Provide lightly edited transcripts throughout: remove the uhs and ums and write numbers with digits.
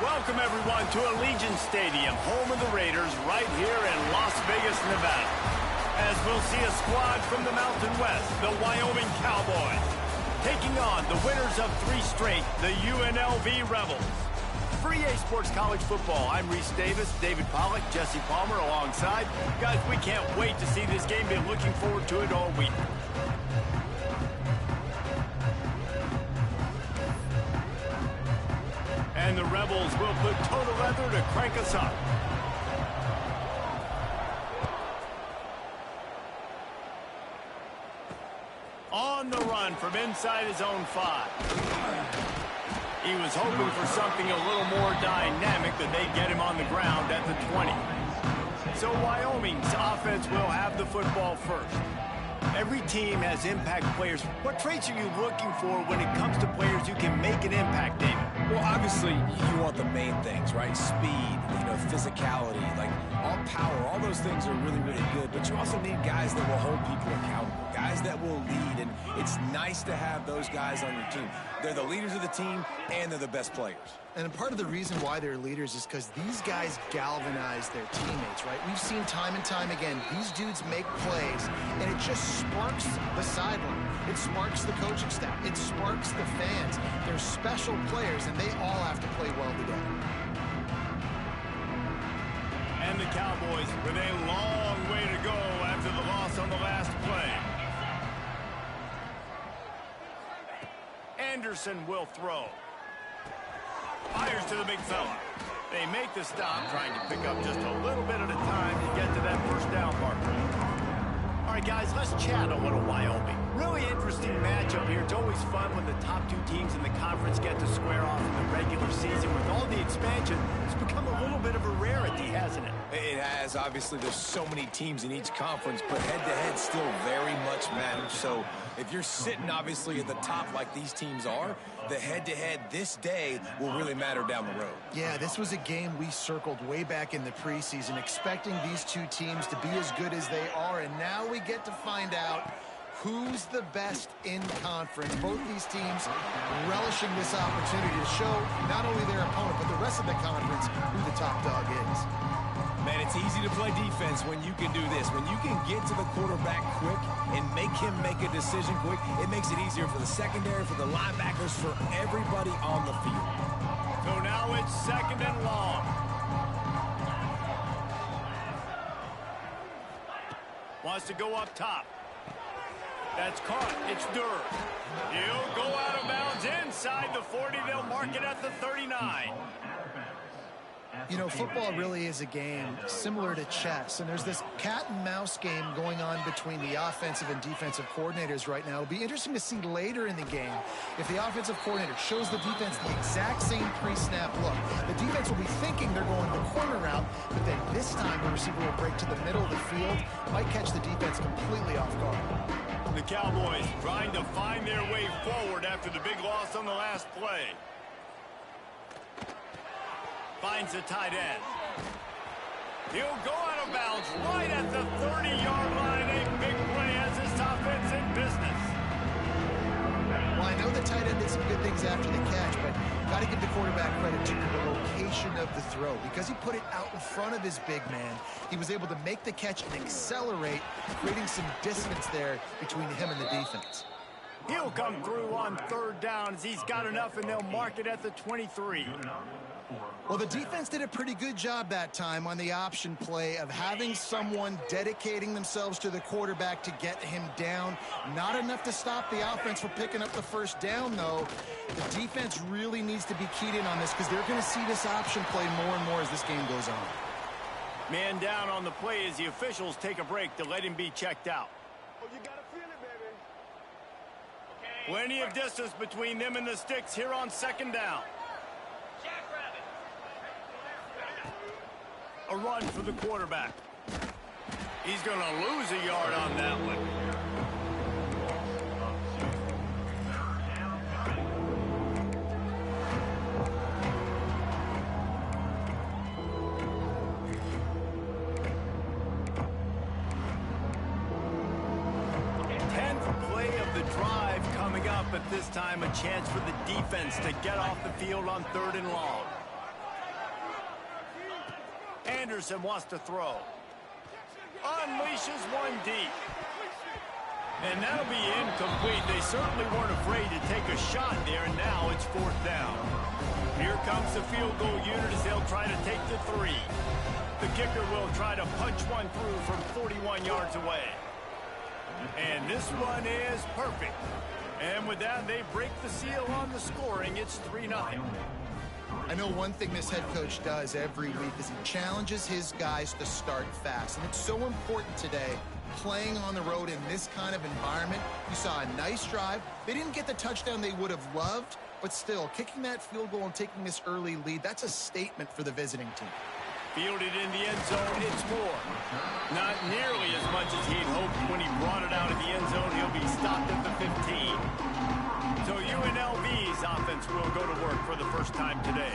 Welcome, everyone, to Allegiant Stadium, home of the Raiders, right here in Las Vegas, Nevada. As we'll see a squad from the Mountain West, the Wyoming Cowboys, taking on the winners of 3 straight, the UNLV Rebels. For EA Sports College Football, I'm Reese Davis, David Pollack, Jesse Palmer alongside. Guys, we can't wait to see this game. Been looking forward to it all week. And the Rebels will put total leather to crank us up. On the run from inside his own 5. He was hoping for something a little more dynamic, that they'd get him on the ground at the 20. So Wyoming's offense will have the football first. Every team has impact players. What traits are you looking for when it comes to players who can make an impact, David? Well, obviously, you want the main things, right? Speed, physicality, like all power, all those things are really, really good. But you also need guys that will hold people accountable, guys that will lead. And it's nice to have those guys on your team. They're the leaders of the team, and they're the best players. And part of the reason why they're leaders is because these guys galvanize their teammates, right? We've seen time and time again, these dudes make plays, and it just sparks the sideline. It sparks the coaching staff. It sparks the fans. They're special players, and they all have to play well together. And the Cowboys with a long way to go after the loss on the last play. Anderson will throw. Fires to the big fella. They make the stop, trying to pick up just a little bit at a time to get to that first down marker. All right, guys, let's chat a little Wyoming. Really interesting matchup here. It's always fun when the top 2 teams in the conference get to square off in the regular season. With all the expansion, it's become a little bit of a rarity, hasn't it? It has. Obviously, there's so many teams in each conference, but head-to-head still very much matters. So if you're sitting, obviously, at the top like these teams are, the head-to-head this day will really matter down the road. Yeah, this was a game we circled way back in the preseason, expecting these 2 teams to be as good as they are, and now we get to find out who's the best in conference. Both these teams relishing this opportunity to show not only their opponent, but the rest of the conference who the top dog is. Man, it's easy to play defense when you can do this. When you can get to the quarterback quick and make him make a decision quick, it makes it easier for the secondary, for the linebackers, for everybody on the field. So now it's 2nd and long. Wants to go up top. That's caught. It's Durr. He'll go out of bounds inside the 40. They'll mark it at the 39. Football really is a game similar to chess, and there's this cat-and-mouse game going on between the offensive and defensive coordinators right now. It'll be interesting to see later in the game if the offensive coordinator shows the defense the exact same pre-snap look. The defense will be thinking they're going the corner route, but then this time the receiver will break to the middle of the field, might catch the defense completely off guard. The Cowboys trying to find their way forward after the big loss on the last play. Finds the tight end. He'll go out of bounds right at the 30-yard line. A big play as this offense in business. Well, I know the tight end did some good things after the catch, but got to give the quarterback credit to the location of the throw. Because he put it out in front of his big man, he was able to make the catch and accelerate, creating some distance there between him and the defense. He'll come through on 3rd down as he's got enough, and they'll mark it at the 23. Well, the defense did a pretty good job that time on the option play of having someone dedicating themselves to the quarterback to get him down. Not enough to stop the offense from picking up the first down, though. The defense really needs to be keyed in on this because they're going to see this option play more and more as this game goes on. Man down on the play as the officials take a break to let him be checked out. Oh, you gotta feel it, baby. Plenty of distance between them and the sticks here on 2nd down. A run for the quarterback. He's going to lose a yard on that one. 10th play of the drive coming up, but this time a chance for the defense to get off the field on 3rd and long. Anderson wants to throw. Unleashes one deep. And that'll be incomplete. They certainly weren't afraid to take a shot there, and now it's 4th down. Here comes the field goal unit as they'll try to take the 3. The kicker will try to punch one through from 41 yards away. And this one is perfect. And with that, they break the seal on the scoring. It's 3-0. I know one thing this head coach does every week is he challenges his guys to start fast. And it's so important today, playing on the road in this kind of environment. You saw a nice drive. They didn't get the touchdown they would have loved, but still, kicking that field goal and taking this early lead, that's a statement for the visiting team. Fielded in the end zone, it's more. Not nearly as much as he'd hoped when he brought it out of the end zone. He'll be stopped at the 15. So UNLV's offense will go to work for the first time today.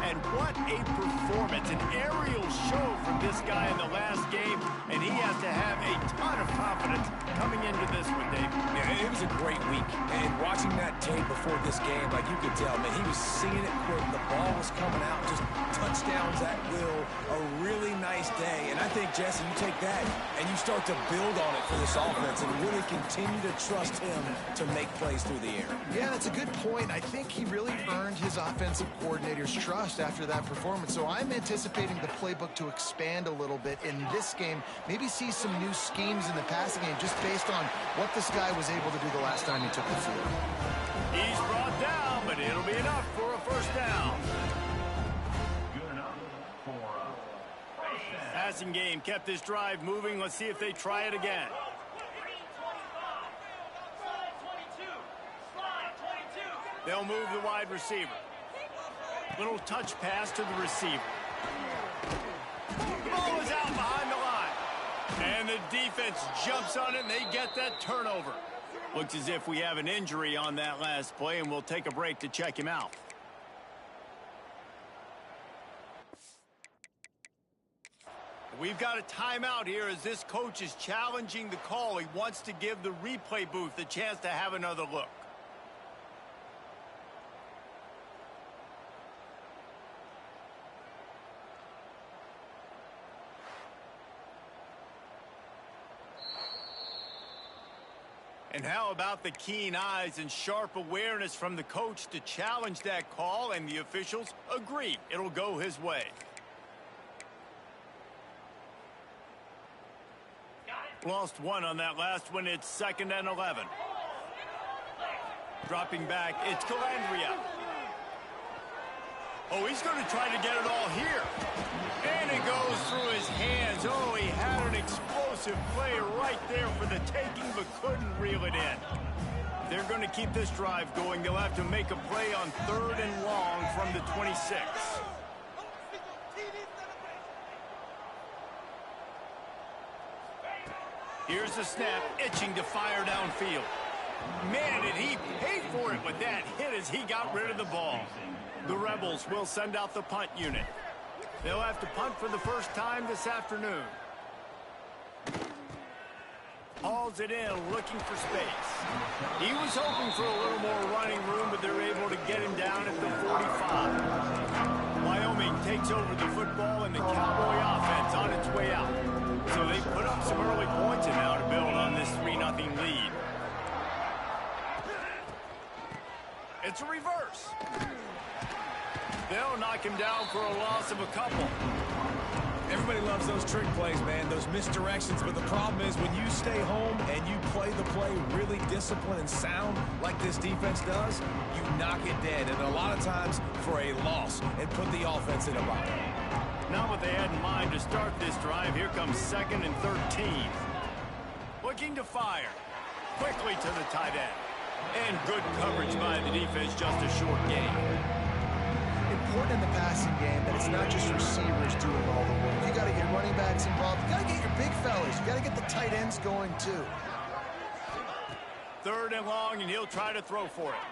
And what a performance, an aerial show from this guy in the last game, and he has to have a ton of confidence coming into this one, Dave. Yeah, it was a great week, and watching that tape before this game, like you could tell, man, he was seeing it quick. The ball was coming out, just touchdowns at will. A really nice day, and I think, Jesse, you take that and you start to build on it for this offense and really continue to trust him to make plays through the air. Yeah, that's a good point. I think he really earned his offensive coordinator's trust after that performance. So I'm anticipating the playbook to expand a little bit in this game. Maybe see some new schemes in the passing game just based on what this guy was able to do the last time he took the field. He's brought down, but it'll be enough for a 1st down. Passing game kept this drive moving. Let's see if they try it again. They'll move the wide receiver. Little touch pass to the receiver. Ball is out behind the line. And the defense jumps on it, and they get that turnover. Looks as if we have an injury on that last play, and we'll take a break to check him out. We've got a timeout here as this coach is challenging the call. He wants to give the replay booth a chance to have another look. And how about the keen eyes and sharp awareness from the coach to challenge that call, and the officials agree it'll go his way. Lost one on that last one. It's 2nd and 11. Dropping back, it's Calandria. Oh, he's going to try to get it all here. And it goes through his hands. Oh, he had an explosive play right there for the taking, but couldn't reel it in. They're going to keep this drive going. They'll have to make a play on 3rd and long from the 26. Here's the snap, itching to fire downfield. Man, did he pay for it with that hit as he got rid of the ball. The Rebels will send out the punt unit. They'll have to punt for the first time this afternoon. Hauls it in, looking for space. He was hoping for a little more running room, but they're able to get him down at the 45. Wyoming takes over the football, and the Cowboy offense on its way out. So they put up some early points and now to build on this 3-0 lead. It's a reverse. They'll knock him down for a loss of a couple. Everybody loves those trick plays, man, those misdirections, but the problem is when you stay home and you play the play really disciplined and sound like this defense does, you knock it dead, and a lot of times for a loss, and put the offense in a bind. Not what they had in mind to start this drive. Here comes 2nd and 13. Looking to fire. Quickly to the tight end. And good coverage by the defense, just a short gain. Important in the passing game that it's not just receivers doing all the work. You got to get running backs involved. You got to get your big fellas. You got to get the tight ends going too. 3rd and long, and he'll try to throw for it.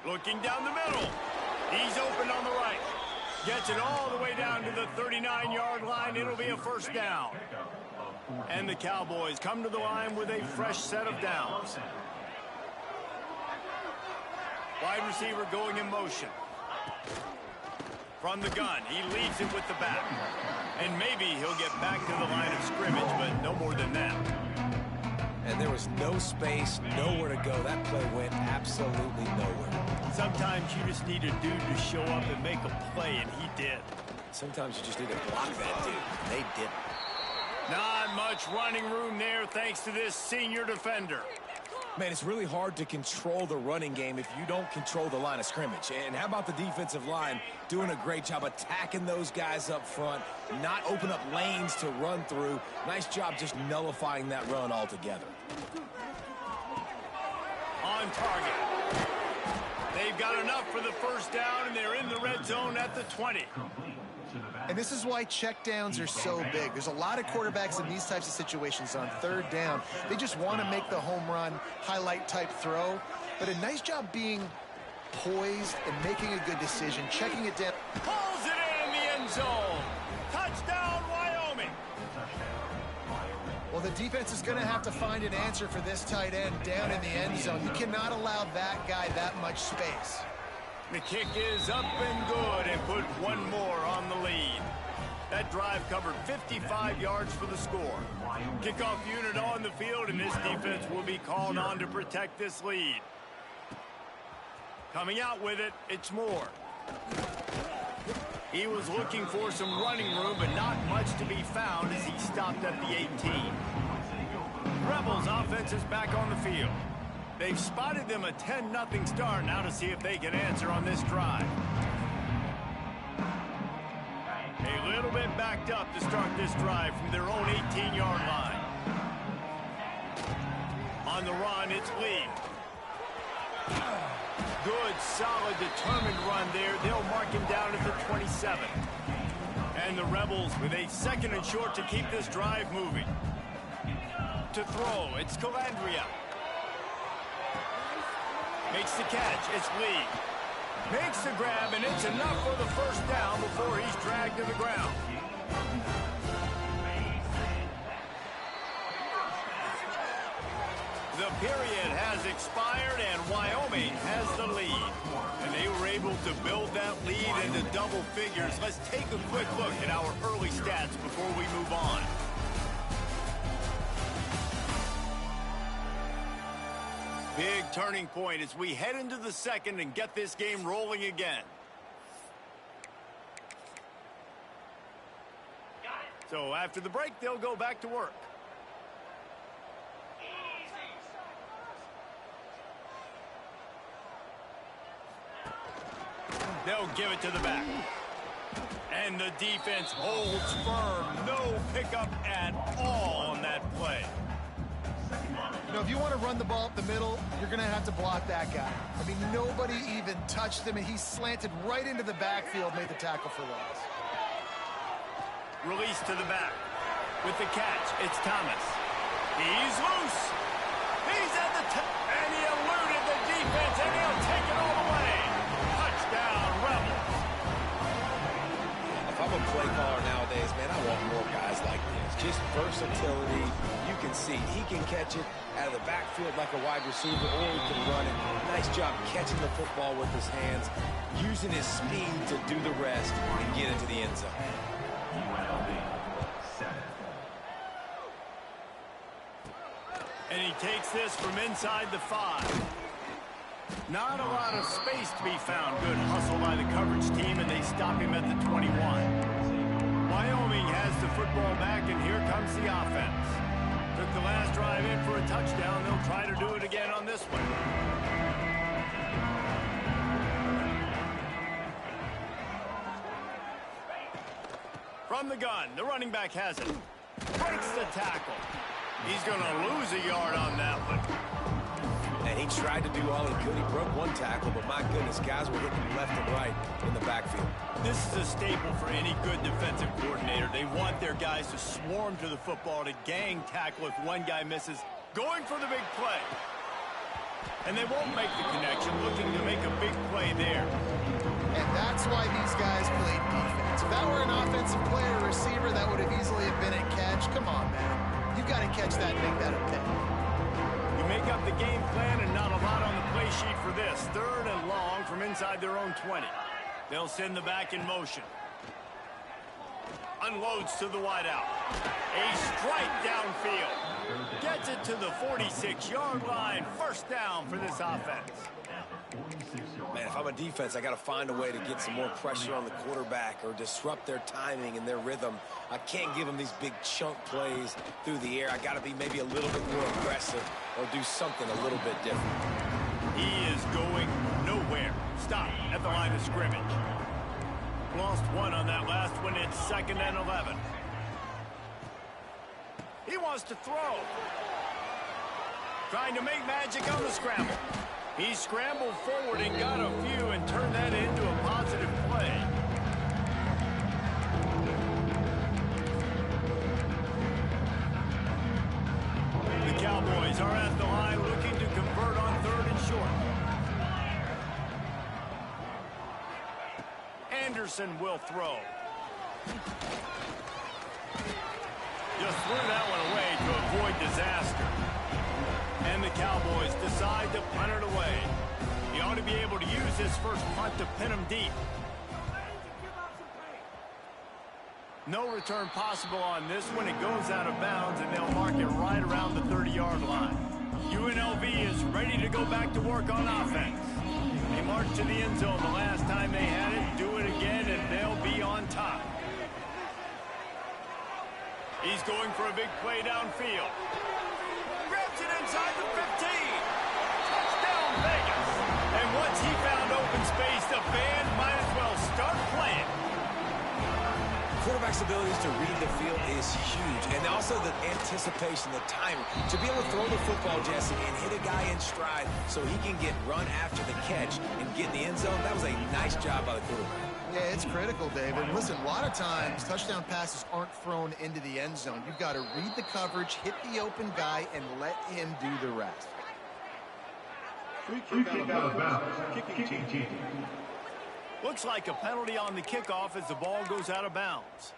Looking down the middle. He's open on the right. Gets it all the way down to the 39-yard line. It'll be a 1st down. And the Cowboys come to the line with a fresh set of downs. Wide receiver going in motion. From the gun, he leaves it with the back. And maybe he'll get back to the line of scrimmage, but no more than that. And there was no space, nowhere to go. That play went absolutely nowhere. Sometimes you just need a dude to show up and make a play, and he did. Sometimes you just need to block that dude. They didn't. Not much running room there thanks to this senior defender. Man, it's really hard to control the running game if you don't control the line of scrimmage. And how about the defensive line doing a great job attacking those guys up front, not open up lanes to run through. Nice job just nullifying that run altogether. On target. They've got enough for the first down, and they're in the red zone at the 20. And this is why checkdowns are so big. There's a lot of quarterbacks in these types of situations on third down. They just want to make the home run, highlight type throw. But a nice job being poised and making a good decision, checking it down. Pulls it in the end zone. Touchdown, Wyoming. Well, the defense is going to have to find an answer for this tight end down in the end zone. You cannot allow that guy that much space. The kick is up and good, and put one more on the lead. That drive covered 55 yards for the score. Kickoff unit on the field, and this defense will be called on to protect this lead. Coming out with it, it's Moore. He was looking for some running room, but not much to be found as he stopped at the 18. Rebels offense is back on the field. They've spotted them a 10-0 start now to see if they can answer on this drive. A little bit backed up to start this drive from their own 18-yard line. On the run, it's Lee. Good, solid, determined run there. They'll mark him down at the 27. And the Rebels with a second and short to keep this drive moving. To throw, it's Calandria. Makes the catch, it's Lee. Makes the grab, and it's enough for the first down before he's dragged to the ground. The period has expired, and Wyoming has the lead. And they were able to build that lead into double figures. Let's take a quick look at our early stats before we move on. Big turning point as we head into the second and get this game rolling again. So after the break, they'll go back to work. They'll give it to the back. And the defense holds firm. No pickup at all on that play. You know, if you want to run the ball up the middle, you're going to have to block that guy. I mean, nobody even touched him, and he slanted right into the backfield, made the tackle for loss. Release to the back. With the catch, it's Thomas. He's loose. He's at the top, and he eluded the defense, and he'll take it all the way. Touchdown, Rebels. If I'm a play caller nowadays, man, I want more guys like this. Just versatility. You can see he can catch it out of the backfield like a wide receiver, or he can run it. Nice job catching the football with his hands, using his speed to do the rest and get into the end zone. And he takes this from inside the 5. Not a lot of space to be found. Good hustle by the coverage team, and they stop him at the 21. Wyoming has the football back, and here comes the offense. Took the last drive in for a touchdown. They'll try to do it again on this one. From the gun, the running back has it. Breaks the tackle. He's going to lose a yard on that one. And he tried to do all he could. He broke one tackle, but my goodness, guys were hitting him left and right in the backfield. This is a staple for any good defensive coordinator. They want their guys to swarm to the football, to gang tackle if one guy misses, going for the big play. And they won't make the connection, looking to make a big play there. And that's why these guys played defense. If that were an offensive player or receiver, that would have easily have been a catch. Come on, man. You've got to catch that and make that a pick. You make up the game plan, and not a lot on the play sheet for this. 3rd and long from inside their own 20. They'll send the back in motion. Unloads to the wideout. A strike downfield. Gets it to the 46-yard line. First down for this offense. Man, if I'm a defense, I got to find a way to get some more pressure on the quarterback or disrupt their timing and their rhythm. I can't give them these big chunk plays through the air. I got to be maybe a little bit more aggressive or do something a little bit different. He is going nowhere. Stop at the line of scrimmage. Lost one on that last one. It's 2nd and 11. He wants to throw. Trying to make magic on the scramble. He scrambled forward and got a few and turned that into a positive play. The Cowboys are at the line looking to convert on 3rd and short. Anderson will throw. Just threw that one away to avoid disaster. And the Cowboys decide to punt it away. He ought to be able to use his first punt to pin him deep. No return possible on this one. It goes out of bounds, and they'll mark it right around the 30-yard line. UNLV is ready to go back to work on offense. They marched to the end zone the last time they had it. Do it again, and they'll be on top. He's going for a big play downfield. Grabs it inside the 15. Touchdown, Vegas. And once he found open space, the band might as well start playing. Quarterback's abilities to read the field is huge. And also the anticipation, the timing. To be able to throw the football, Jesse, and hit a guy in stride so he can get run after the catch and get in the end zone, that was a nice job by the quarterback. Yeah, it's critical, David. Listen, a lot of times touchdown passes aren't thrown into the end zone. You've got to read the coverage, hit the open guy, and let him do the rest. Free kick out of bounds. Kicking team. Looks like a penalty on the kickoff as the ball goes out of bounds.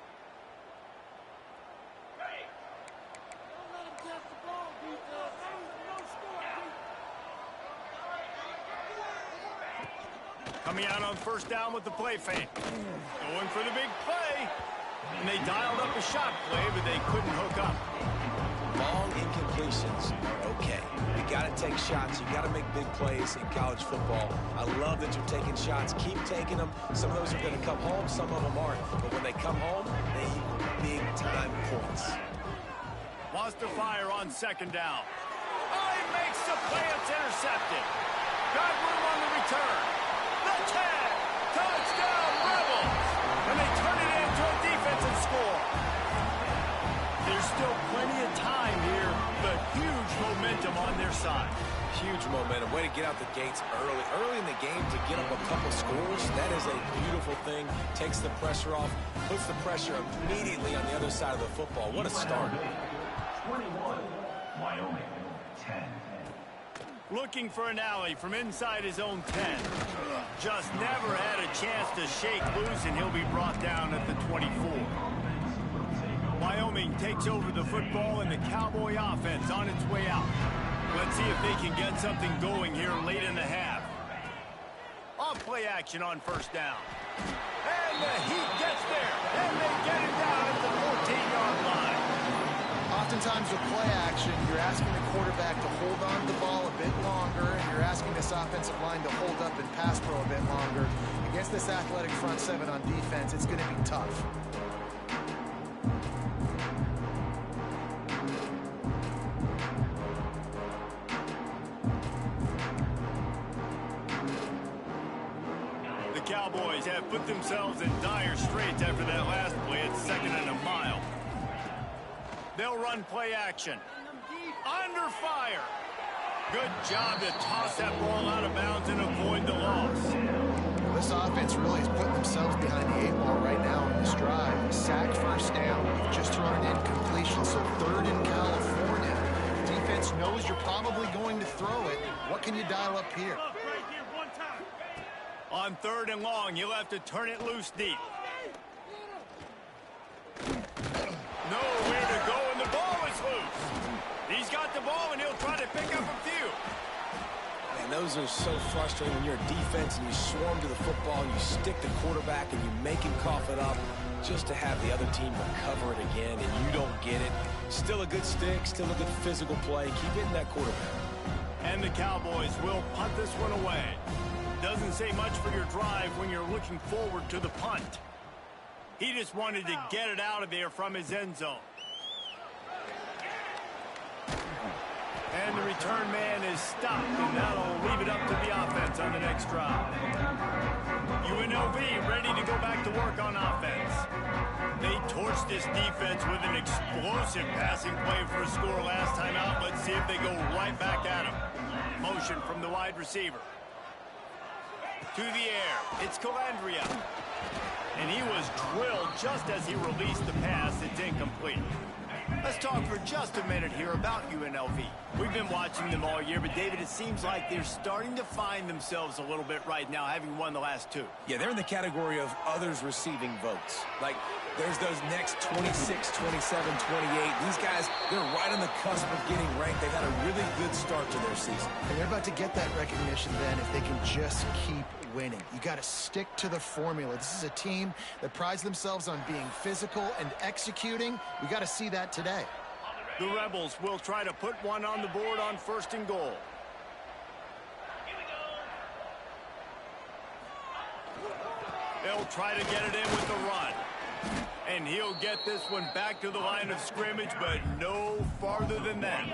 Coming out on first down with the play fake. Going for the big play. And they dialed up a shot play, but they couldn't hook up. Long incompletions are okay. You got to take shots. You got to make big plays in college football. I love that you're taking shots. Keep taking them. Some of those are going to come home. Some of them aren't. But when they come home, they equal big-time points. Wants to fire on 2nd down. Oh, he makes the play. It's intercepted. Got room on the return. The tag. Touchdown, Rebels. And they turn it into a defensive score. There's still plenty of time here, but huge momentum on their side. Huge momentum. Way to get out the gates early. Early in the game to get up a couple scores, that is a beautiful thing. Takes the pressure off, puts the pressure immediately on the other side of the football. What a start. 21, Wyoming, 10. Looking for an alley from inside his own 10. Just never had a chance to shake loose, and he'll be brought down at the 24. Wyoming takes over the football, and the Cowboy offense on its way out. Let's see if they can get something going here late in the half. Off play action on first down. And the Heat gets there, and they get it down at the 14-yard line. Oftentimes with play action, you're asking the quarterback to hold on to the ball a bit longer, and you're asking this offensive line to hold up and pass pro a bit longer. Against this athletic front seven on defense, it's going to be tough. The Cowboys have put themselves in dire straits after that last play at 2nd and a mile. They'll run play action. Under fire. Good job to toss that ball out of bounds and avoid the loss. This offense really is putting themselves behind the 8-ball right now in this drive. Sack first down. You've just thrown it in completion, so 3rd in California. Defense knows you're probably going to throw it. What can you dial up here? On 3rd and long, you'll have to turn it loose deep. Nowhere to go, and the ball is loose. He's got the ball, and he'll try to pick up a few. Man, those are so frustrating when you're a defense and you swarm to the football, and you stick the quarterback and you make him cough it up just to have the other team recover it again and you don't get it. Still a good stick, still a good physical play. Keep hitting that quarterback. And the Cowboys will punt this one away. Doesn't say much for your drive when you're looking forward to the punt. He just wanted to get it out of there from his end zone. And the return man is stopped, and that'll leave it up to the offense on the next drive. UNLV ready to go back to work on offense. They torched this defense with an explosive passing play for a score last time out. Let's see if they go right back at him. Motion from the wide receiver. To the air, it's Calandria. And he was drilled just as he released the pass. It's incomplete. Let's talk for just a minute here about UNLV. We've been watching them all year, but David, it seems like they're starting to find themselves a little bit right now, having won the last two. Yeah, they're in the category of others receiving votes. Like, there's those next 26, 27, 28. These guys, they're right on the cusp of getting ranked. They've had a really good start to their season. And they're about to get that recognition then if they can just keep winning. You got to stick to the formula. This is a team that prides themselves on being physical and executing. We got to see that today. The Rebels will try to put one on the board on 1st and goal. They'll try to get it in with the run. And he'll get this one back to the line of scrimmage, but no farther than that.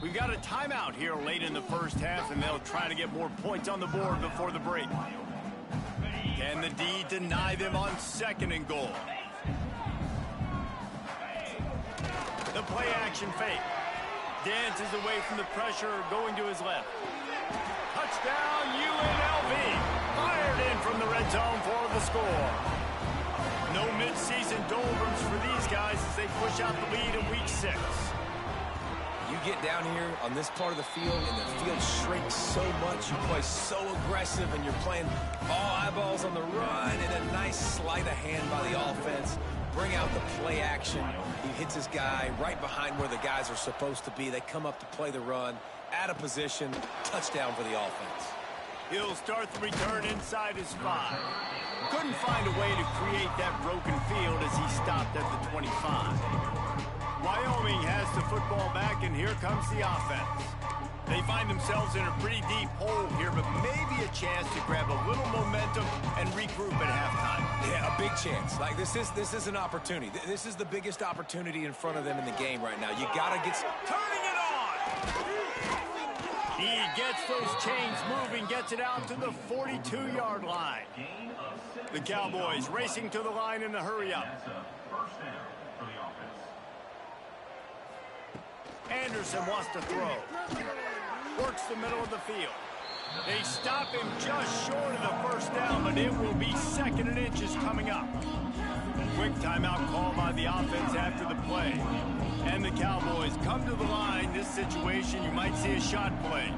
We've got a timeout here late in the first half, and they'll try to get more points on the board before the break. Can the D deny them on 2nd and goal? The play action fake. Dances away from the pressure, going to his left. Touchdown, UNLV. Fired in from the red zone for the score. No midseason doldrums for these guys as they push out the lead in week 6. You get down here on this part of the field, and the field shrinks so much. You play so aggressive, and you're playing all eyeballs on the run, and a nice sleight of hand by the offense. Bring out the play action. He hits his guy right behind where the guys are supposed to be. They come up to play the run, out of position, touchdown for the offense. He'll start the return inside his 5. Couldn't find a way to create that broken field as he stopped at the 25. Wyoming has the football back, and here comes the offense. They find themselves in a pretty deep hole here, but maybe a chance to grab a little momentum and regroup at halftime. Yeah, a big chance. Like, this is an opportunity. This is the biggest opportunity in front of them in the game right now. You got to get... Turning it on! He gets those chains moving, gets it out to the 42-yard line. The Cowboys racing to the line in a hurry-up. Anderson wants to throw. Works the middle of the field. They stop him just short of the first down, but it will be 2nd and inches coming up. Quick timeout call by the offense after the play. And the Cowboys come to the line. This situation, you might see a shot play.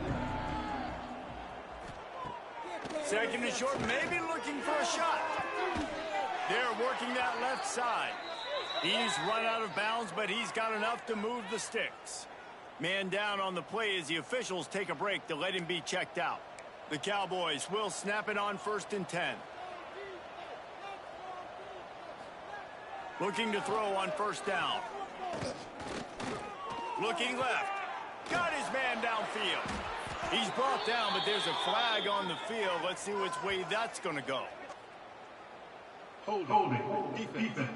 2nd and short, maybe looking for a shot. They're working that left side. He's run out of bounds, but he's got enough to move the sticks. Man down on the play as the officials take a break to let him be checked out. The Cowboys will snap it on 1st and 10. Looking to throw on 1st down. Looking left. Got his man downfield. He's brought down, but there's a flag on the field. Let's see which way that's going to go. Holding. Defense.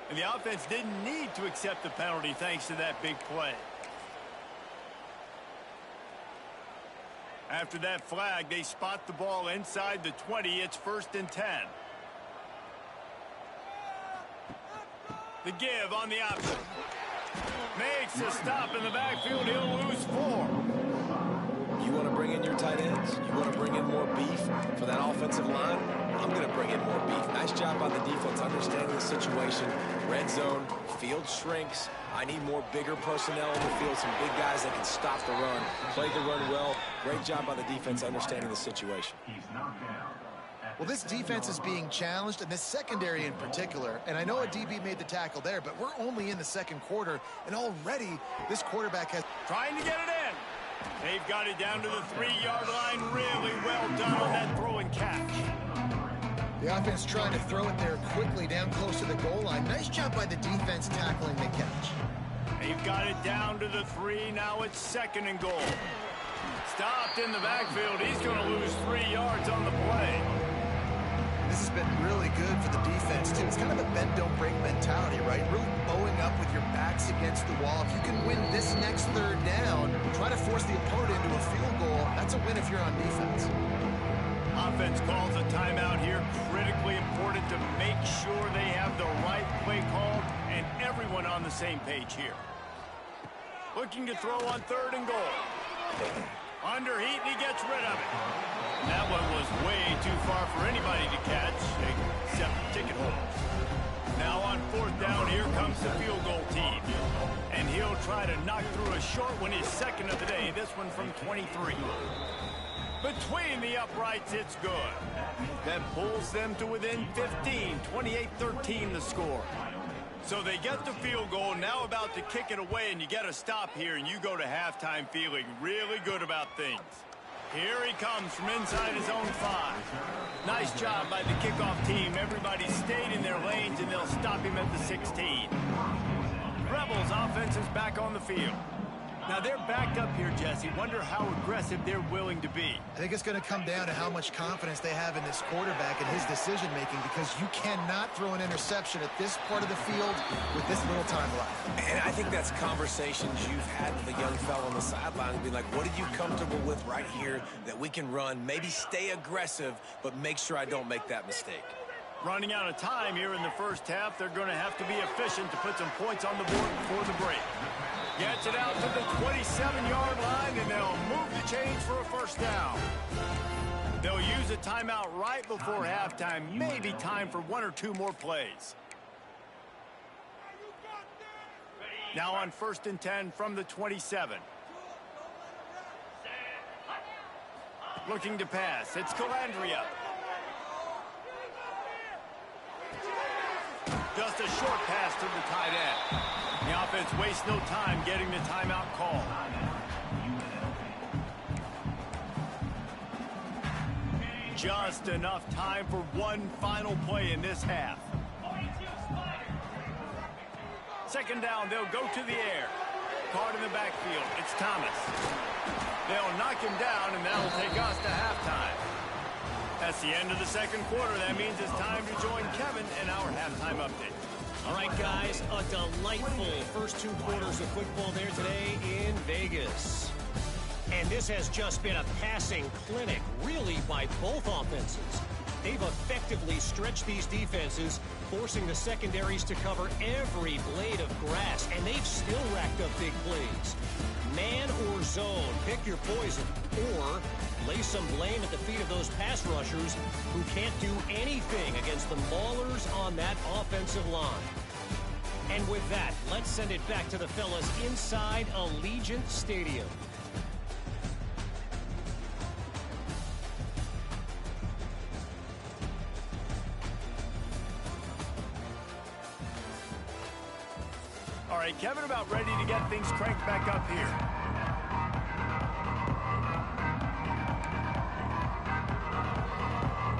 And the offense didn't need to accept the penalty thanks to that big play. After that flag, they spot the ball inside the 20. It's 1st and 10. The give on the option. Makes a stop in the backfield. He'll lose 4. You want to bring in your tight ends? You want to bring in more beef for that offensive line? I'm going to bring in more beef. Nice job by the defense understanding the situation. Red zone, field shrinks. I need more bigger personnel in the field, some big guys that can stop the run, play the run well. Great job by the defense understanding the situation. He's knocked down Well, this defense is being challenged, and this secondary in particular. And I know a DB made the tackle there, but we're only in the second quarter, and already this quarterback has... Trying to get it in. They've got it down to the 3-yard line. Really well done on that throw and catch. The offense trying to throw it there quickly down close to the goal line. Nice job by the defense tackling the catch. They've got it down to the 3. Now it's 2nd and goal. Stopped in the backfield. He's going to lose 3 yards on the play. This has been really good for the defense, too. It's kind of a bend-don't-break mentality, right? Really bowing up with your backs against the wall. If you can win this next 3rd down, try to force the opponent into a field goal, that's a win if you're on defense. Offense calls a timeout here. Critically important to make sure they have the right play called and everyone on the same page here. Looking to throw on 3rd and goal. Under heat, and he gets rid of it. That one was way too far for anybody to catch, except ticket holders. Now on 4th down, here comes the field goal team. And he'll try to knock through a short one, his 2nd of the day, this one from 23. Between the uprights, it's good. That pulls them to within 15, 28-13 the score. So they get the field goal, now about to kick it away, and you get a stop here, and you go to halftime feeling really good about things. Here he comes from inside his own 5. Nice job by the kickoff team. Everybody stayed in their lanes, and they'll stop him at the 16. Rebels offense is back on the field. Now they're backed up here, Jesse. Wonder how aggressive they're willing to be. I think it's going to come down to how much confidence they have in this quarterback and his decision-making, because you cannot throw an interception at this part of the field with this little time left. And I think that's conversations you've had with a young fellow on the sideline, being like, what are you comfortable with right here that we can run? Maybe stay aggressive, but make sure I don't make that mistake. Running out of time here in the first half. They're going to have to be efficient to put some points on the board before the break. Gets it out to the 27-yard line, and they'll move the chains for a 1st down. They'll use a timeout right before halftime. Maybe time for 1 or 2 more plays. Now on 1st and 10 from the 27. Looking to pass. It's Calandria. Just a short pass to the tight end. The offense wastes no time getting the timeout call. Just enough time for one final play in this half. 2nd down, they'll go to the air. Caught in the backfield, it's Thomas. They'll knock him down, and that'll take us to halftime. That's the end of the 2nd quarter. That means it's time to join Kevin in our halftime update. All right, guys, a delightful first 2 quarters of football there today in Vegas. And this has just been a passing clinic, really, by both offenses. They've effectively stretched these defenses, forcing the secondaries to cover every blade of grass, and they've still racked up big plays. Man or zone, pick your poison, or lay some blame at the feet of those pass rushers who can't do anything against the maulers on that offensive line. And with that, let's send it back to the fellas inside Allegiant Stadium. All right, Kevin, about ready to get things cranked back up here.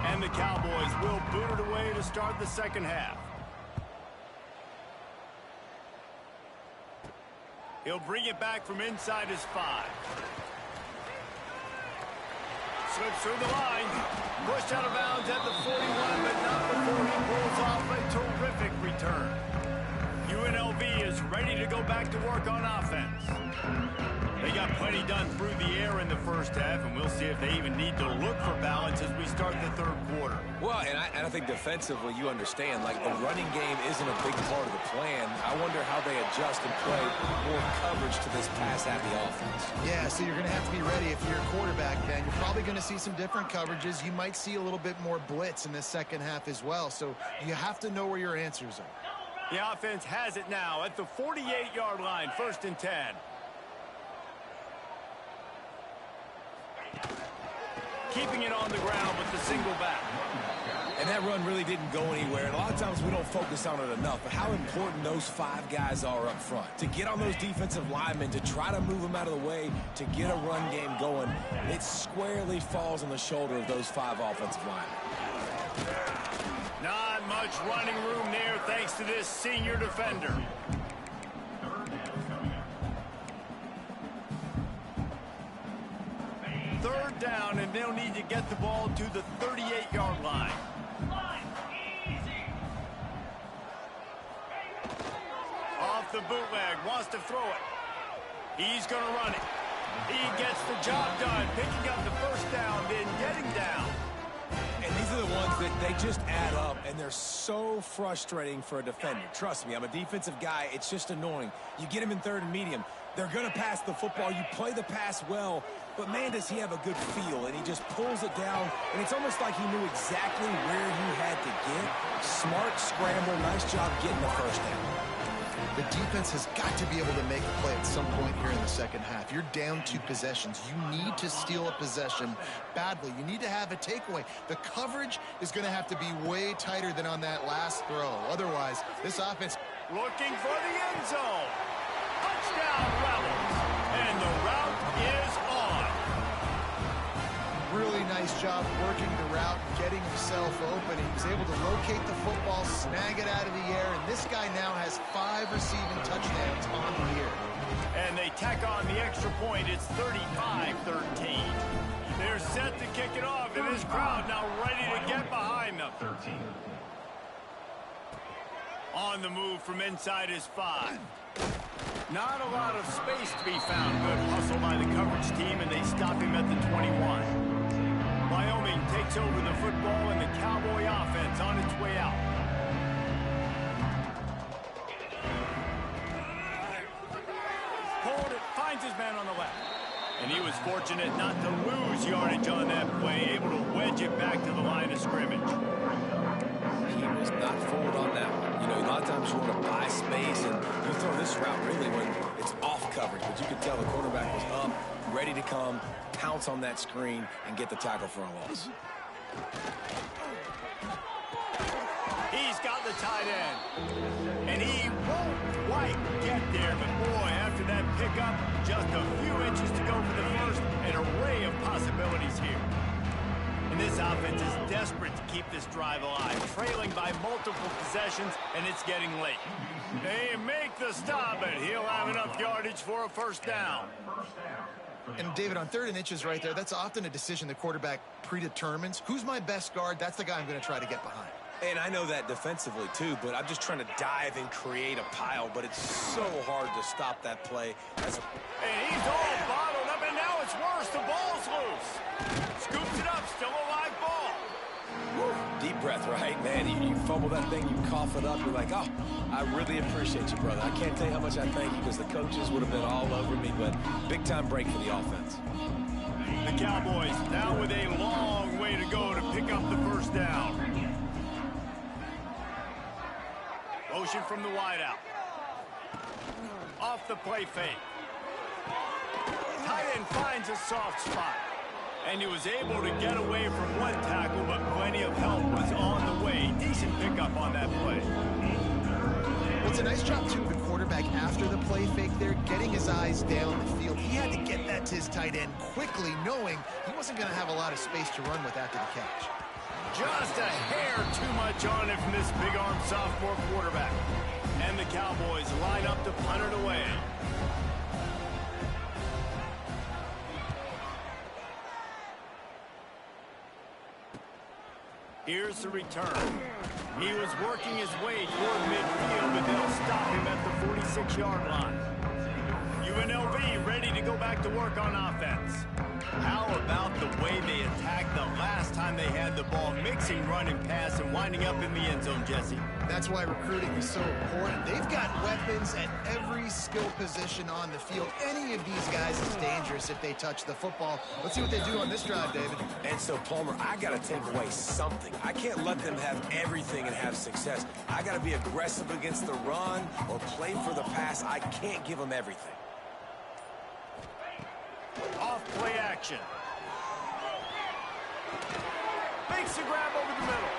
And the Cowboys will boot it away to start the 2nd half. He'll bring it back from inside his 5. Slips through the line. Pushed out of bounds at the 41, but not before he pulls off a terrific return. UNLV is ready to go back to work on offense. They got plenty done through the air in the first half, and we'll see if they even need to look for balance as we start the 3rd quarter. Well, and I think defensively, you understand, like, the running game isn't a big part of the plan. I wonder how they adjust and play more coverage to this pass-happy offense. Yeah, so you're going to have to be ready if you're a quarterback, Ben. You're probably going to see some different coverages. You might see a little bit more blitz in the 2nd half as well, so you have to know where your answers are. The offense has it now at the 48-yard line, 1st and 10. keeping it on the ground with the single back. And that run really didn't go anywhere. And a lot of times we don't focus on it enough, but how important those 5 guys are up front. To get on those defensive linemen, to try to move them out of the way, to get a run game going, it squarely falls on the shoulder of those 5 offensive linemen. Not much running room there thanks to this senior defender. Third down, and they'll need to get the ball to the 38-yard line. Off the bootleg, wants to throw it. He's going to run it. He gets the job done, picking up the first down, then getting down. And these are the ones that they just add up, and they're so frustrating for a defender. Trust me, I'm a defensive guy. It's just annoying. You get him in third and medium. They're going to pass the football. You play the pass well, but, man, does he have a good feel, and he just pulls it down, and it's almost like he knew exactly where he had to get. Smart scramble, nice job getting the first down. The defense has got to be able to make a play at some point here in the second half. You're down 2 possessions. You need to steal a possession badly. You need to have a takeaway. The coverage is going to have to be way tighter than on that last throw. Otherwise, this offense... Looking for the end zone. Touchdown, Rebels. And the route is on. Really nice job working the route, getting himself open. He was able to locate the football, snag it out of the air, and this guy now has 5 receiving touchdowns on the year. And they tack on the extra point. It's 35-13. They're set to kick it off, and this crowd now ready to get behind them. 13. On the move from inside his 5. Not a lot of space to be found. Good hustle by the coverage team, and they stop him at the 21. Wyoming takes over the football, and the Cowboy offense on its way out. Hold it, finds his man on the left. And he was fortunate not to lose yardage on that play, able to wedge it back to the line of scrimmage. He was not fooled on that one. You know, a lot of times you want to buy space, and you throw this route really when it's off coverage. But you could tell the quarterback was up, ready to come, pounce on that screen, and get the tackle for a loss. He's got the tight end. And he won't quite get there. But, boy, after that pickup, just a few inches to go for the first. An array of possibilities here. And this offense is desperate to keep this drive alive, trailing by multiple possessions, and it's getting late. They make the stop, and he'll have enough yardage for a first down. And, David, on 3rd and inches right there, that's often a decision the quarterback predetermines. Who's my best guard? That's the guy I'm going to try to get behind. And I know that defensively, too, but I'm just trying to dive and create a pile, but it's so hard to stop that play. And he's all bottled up, and now it's worse. The ball's loose. Scoops it up, still a live ball. Woo. Deep breath, right, man? You fumble that thing, you cough it up, you're like, oh, I really appreciate you, brother. I can't tell you how much I thank you because the coaches would have been all over me, but big-time break for the offense. The Cowboys now with a long way to go to pick up the first down. Motion from the wideout. Off the play fake. Tight end finds a soft spot. And he was able to get away from one tackle, but plenty of help was on the way. Decent pickup on that play. Well, it's a nice job, too, of the quarterback after the play fake there, getting his eyes down the field. He had to get that to his tight end quickly, knowing he wasn't going to have a lot of space to run with after the catch. Just a hair too much on it from this big-arm sophomore quarterback. And the Cowboys line up to punt it away. Here's the return. He was working his way toward midfield, but they'll stop him at the 46-yard line. UNLV ready to go back to work on offense. How about the way they attacked the last time they had the ball, mixing run and pass and winding up in the end zone, Jesse? That's why recruiting is so important. They've got weapons at every skill position on the field. Any of these guys is dangerous if they touch the football. Let's see what they do on this drive, David. And so, Palmer, I got to take away something. I can't let them have everything and have success. I got to be aggressive against the run or play for the pass. I can't give them everything. Off play action. Makes the grab over the middle.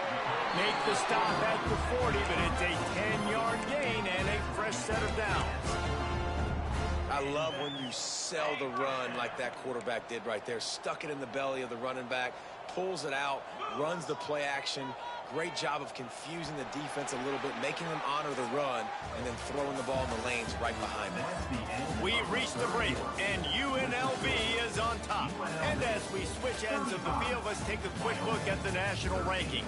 Make the stop at the 40, but it's a 10-yard gain and a fresh set of downs. I love when you sell the run like that quarterback did right there. Stuck it in the belly of the running back, pulls it out, runs the play action. Great job of confusing the defense a little bit, making them honor the run, and then throwing the ball in the lanes right behind them. We reached the break, and UNLV is on top. And as we switch ends of the field, let's take a quick look at the national rankings.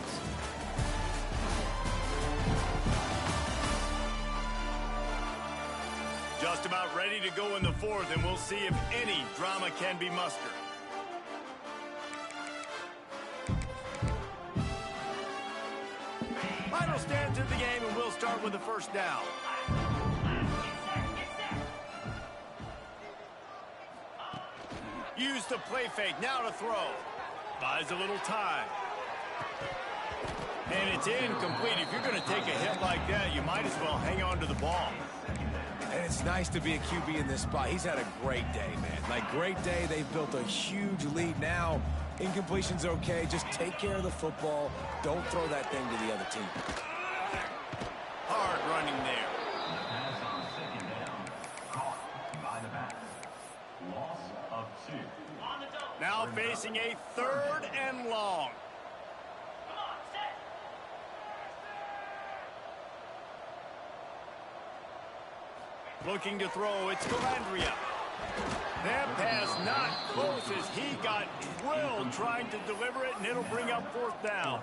Just about ready to go in the fourth, and we'll see if any drama can be mustered. Final stands of the game, and we'll start with the first down. Use the play fake, now to throw. Buys a little time. And it's incomplete. If you're going to take a hit like that, you might as well hang on to the ball. And it's nice to be a QB in this spot. He's had a great day, man. Like, great day. They've built a huge lead now. Incompletion's okay. Just take care of the football. Don't throw that thing to the other team. Hard running there. Pass on second down. Caught by the back. Loss of 2. Now facing a 3rd and long. Looking to throw, it's Calandria. That pass not close as he got drilled trying to deliver it, and it'll bring up 4th down.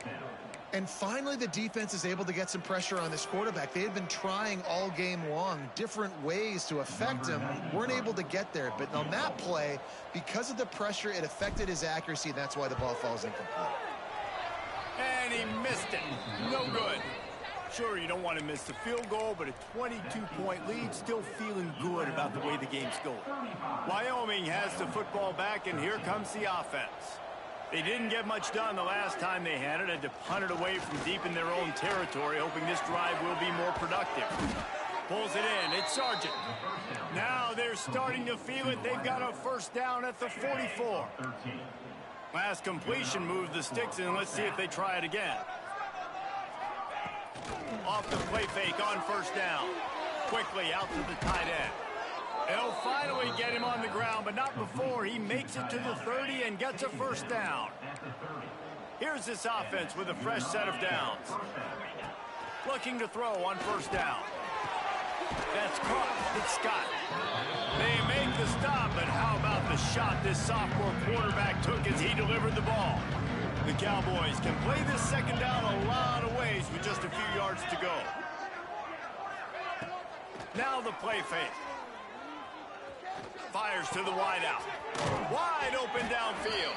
And finally, the defense is able to get some pressure on this quarterback. They had been trying all game long different ways to affect him. Weren't able to get there. But on that play, because of the pressure, it affected his accuracy. And that's why the ball falls incomplete. And he missed it. No good. Sure, you don't want to miss the field goal, but a 22-point lead, still feeling good about the way the game's going. Wyoming has the football back, and here comes the offense. They didn't get much done the last time they had it, had to punt it away from deep in their own territory, hoping this drive will be more productive. Pulls it in, it's Sargent. Now they're starting to feel it. They've got a 1st down at the 44. Last completion moved the sticks, and let's see if they try it again. Off the play fake on 1st down. Quickly out to the tight end. They'll finally get him on the ground, but not before he makes it to the 30 and gets a 1st down. Here's this offense with a fresh set of downs. Looking to throw on 1st down. That's caught. It's Scott. They make the stop, but how about the shot this sophomore quarterback took as he delivered the ball? The Cowboys can play this 2nd down a lot of ways with just a few yards to go. Now the play fake. Fires to the wideout. Wide open downfield.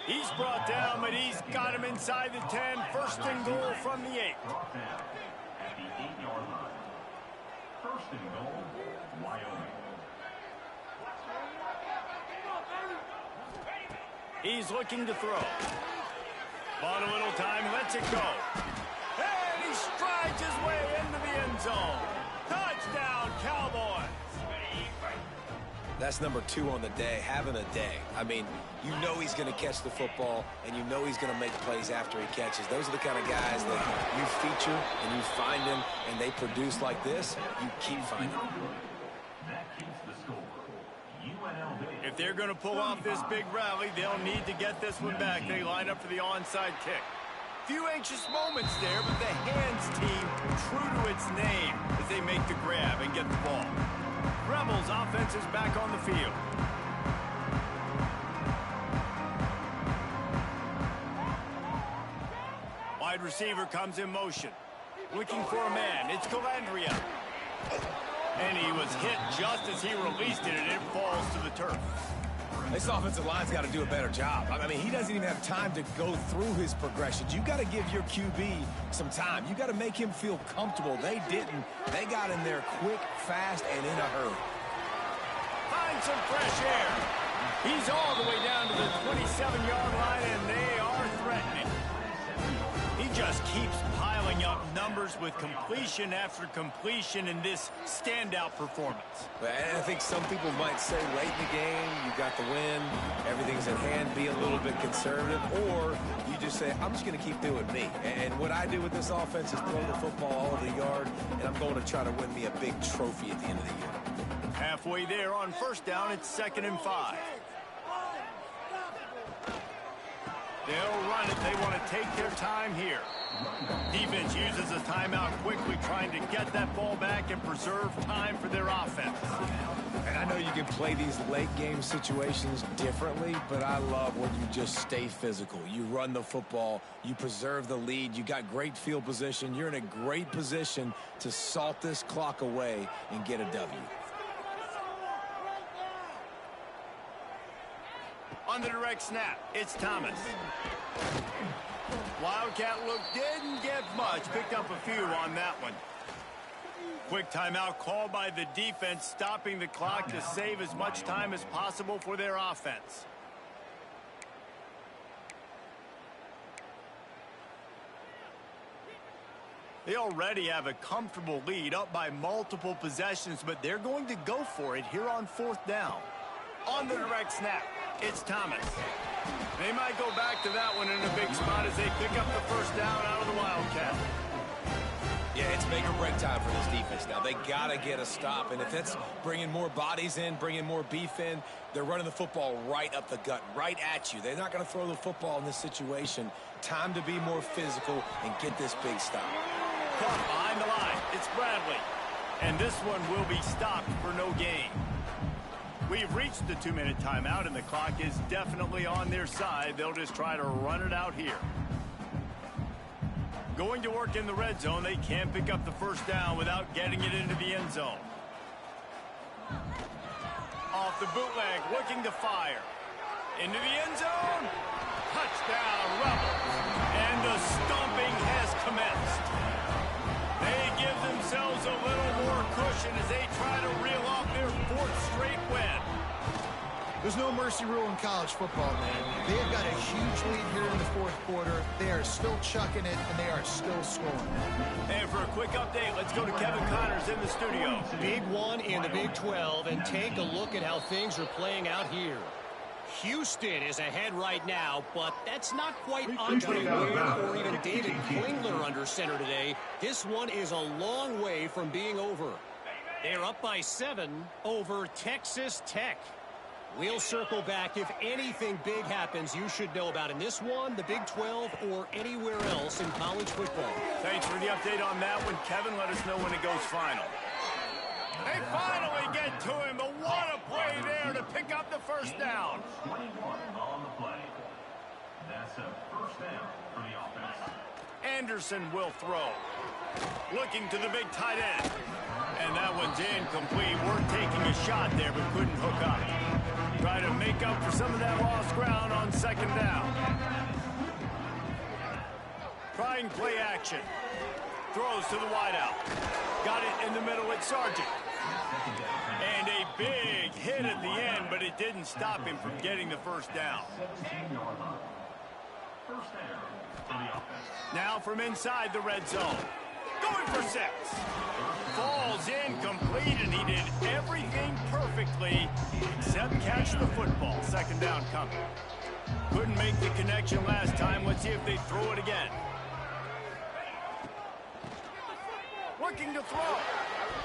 He's brought down, but he's got him inside the 10. 1st and goal from the 8. Brought down at the 8-yard line. 1st and goal, Wyoming. He's looking to throw. Bought a little time, lets it go. And he strides his way into the end zone. Touchdown, Cowboys. That's number 2 on the day, having a day. I mean, you know he's going to catch the football, and you know he's going to make plays after he catches. Those are the kind of guys that you feature and you find them, and they produce like this. You keep finding them. That keeps the score. UNLV. If they're going to pull off this big rally, they'll need to get this one back. They line up for the onside kick. Few anxious moments there, but the hands team true to its name as they make the grab and get the ball. Rebels offense is back on the field. Wide receiver comes in motion. Looking for a man. It's Calandria. And he was hit just as he released it, and it falls to the turf. This offensive line's got to do a better job. I mean, he doesn't even have time to go through his progressions. You got to give your QB some time. You got to make him feel comfortable. They didn't. They got in there quick, fast, and in a hurry. Find some fresh air. He's all the way down to the 27-yard line, and they are threatening. He just keeps piling up numbers with completion after completion in this standout performance. I think some people might say late in the game, you got the win, everything's in hand, be a little bit conservative, or you just say, I'm just going to keep doing me. And what I do with this offense is throw the football all over the yard, and I'm going to try to win me a big trophy at the end of the year. Halfway there on first down, it's 2nd and 5. They'll run it. They want to take their time here. Defense uses a timeout quickly, trying to get that ball back and preserve time for their offense. And I know you can play these late game situations differently, but I love when you just stay physical. You run the football, you preserve the lead, you got great field position, you're in a great position to salt this clock away and get a W. On the direct snap, it's Thomas. Wildcat look didn't get much. Picked up a few on that one. Quick timeout called by the defense, stopping the clock to save as much time as possible for their offense. They already have a comfortable lead, up by multiple possessions, but they're going to go for it here on 4th down. On the direct snap, it's Thomas. They might go back to that one in a big spot as they pick up the first down out of the Wildcat. Yeah, it's make or break time for this defense now. They got to get a stop, and if it's bringing more bodies in, bringing more beef in, they're running the football right up the gut, right at you. They're not going to throw the football in this situation. Time to be more physical and get this big stop. Caught behind the line, it's Bradley. And this one will be stopped for no gain. We've reached the 2-minute timeout, and the clock is definitely on their side. They'll just try to run it out here. Going to work in the red zone. They can't pick up the first down without getting it into the end zone. Off the bootleg, looking to fire. Into the end zone. Touchdown, Rebels. And the stomping has commenced. They give themselves a little more cushion as they try to reel off their 4th straight win. There's no mercy rule in college football, man. They have got a huge lead here in the 4th quarter. They are still chucking it, and they are still scoring. And for a quick update, let's go to Kevin Connors in the studio. Big one in the Big 12, and take a look at how things are playing out here. Houston is ahead right now, but that's not quite Andre Ware or even David Klingler under center today. This one is a long way from being over. They're up by 7 over Texas Tech. We'll circle back. If anything big happens, you should know about in this one, the Big 12, or anywhere else in college football. Thanks for the update on that one. Kevin, let us know when it goes final. They finally get to him, but what a play there to pick up the first down. 21 on the play. That's a first down for the offense. Anderson will throw. Looking to the big tight end. And that one's incomplete. We're taking a shot there, but couldn't hook up. Try to make up for some of that lost ground on 2nd down. Trying play action. Throws to the wideout. Got it in the middle at Sargent. And a big hit at the end, but it didn't stop him from getting the first down. 17-yard line. First down for the offense. Now from inside the red zone. Going for 6. Falls incomplete, and he did everything perfectly except catch the football. 2nd down coming. Couldn't make the connection last time. Let's see if they throw it again. Looking to throw.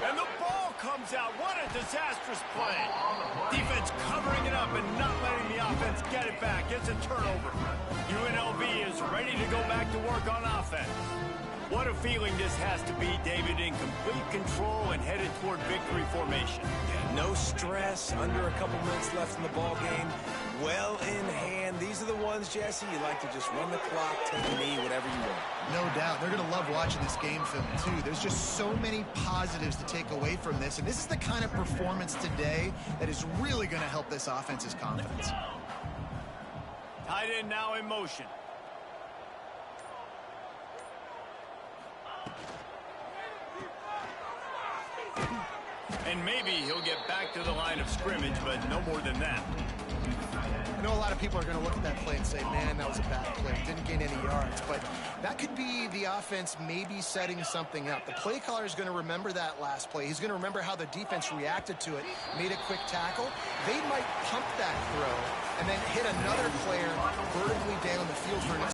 And the ball comes out. What a disastrous play. Defense covering it up and not letting the offense get it back. It's a turnover. UNLV is ready to go back to work on offense. What a feeling this has to be, David, in complete control and headed toward victory formation. Yeah, no stress, under a couple minutes left in the ball game. Well in hand. These are the ones, Jesse, you like to just run the clock, take a knee, whatever you want. No doubt. They're going to love watching this game film, too. There's just so many positives to take away from this, and this is the kind of performance today that is really going to help this offense's confidence. Tight end now in motion. And maybe he'll get back to the line of scrimmage, but no more than that. know a lot of people are going to look at that play and say, man, that was a bad play. Didn't gain any yards. But that could be the offense maybe setting something up. The play caller is going to remember that last play. He's going to remember how the defense reacted to it, made a quick tackle. They might pump that throw and then hit another player vertically down the field for an